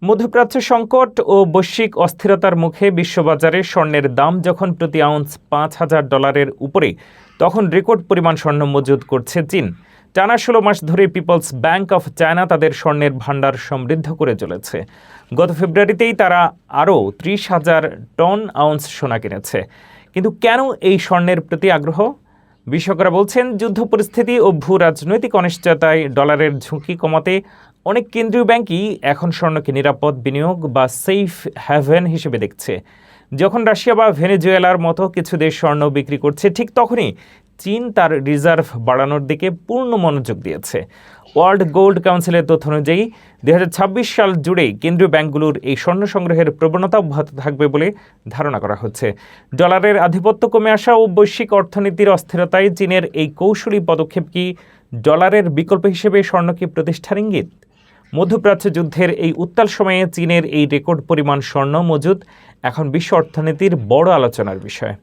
মধ্যপ্রাচ্য সংকট ও বৈশ্বিক অস্থিরতার মুখে বিশ্ববাজারে স্বর্ণের দাম যখন প্রতি আউন্স $5,000 উপরে, তখন রেকর্ড পরিমাণ স্বর্ণ মজুত করছে চীন। টানা 16 মাস ধরে পিপলস ব্যাংক অফ চায়না তাদের স্বর্ণের ভাণ্ডার সমৃদ্ধ করে চলেছে। গত ফেব্রুয়ারিতেই তারা আরও 30,000 টন আউন্স সোনা কিনেছে। কিন্তু কেন এই স্বর্ণের প্রতি আগ্রহ? বিশেষজ্ঞরা বলছেন, যুদ্ধ পরিস্থিতি ও ভূ রাজনৈতিক অনিশ্চয়তায় ডলারের ঝুঁকি কমাতে অনেক কেন্দ্রীয় ব্যাংকই এখন স্বর্ণকে নিরাপদ বিনিয়োগ বা সেফ হ্যাভেন হিসেবে দেখছে। যখন রাশিয়া বা ভেনেজুয়েলার মতো কিছু দেশ স্বর্ণ বিক্রি করছে, ঠিক তখনই চীন তার রিজার্ভ বাড়ানোর দিকে পূর্ণ মনোযোগ দিয়েছে। ওয়ার্ল্ড গোল্ড কাউন্সিলের তথ্য অনুযায়ী 2026 সাল জুড়ে কেন্দ্রীয় ব্যাংকগুলোর এই স্বর্ণ সংগ্রহের প্রবণতা অব্যাহত থাকবে বলে ধারণা করা হচ্ছে। ডলারের আধিপত্য কমে আসা ও বৈশ্বিক অর্থনীতির অস্থিরতায় চীনের এই কৌশলী পদক্ষেপ কি ডলারের বিকল্প হিসেবে স্বর্ণকে প্রতিষ্ঠার ইঙ্গিত? মধ্যপ্রাচ্য যুদ্ধের এই উত্তাল সময়ে চীনের এই রেকর্ড পরিমাণ স্বর্ণ মজুত এখন বিশ্ব অর্থনীতির বড় আলোচনার বিষয়।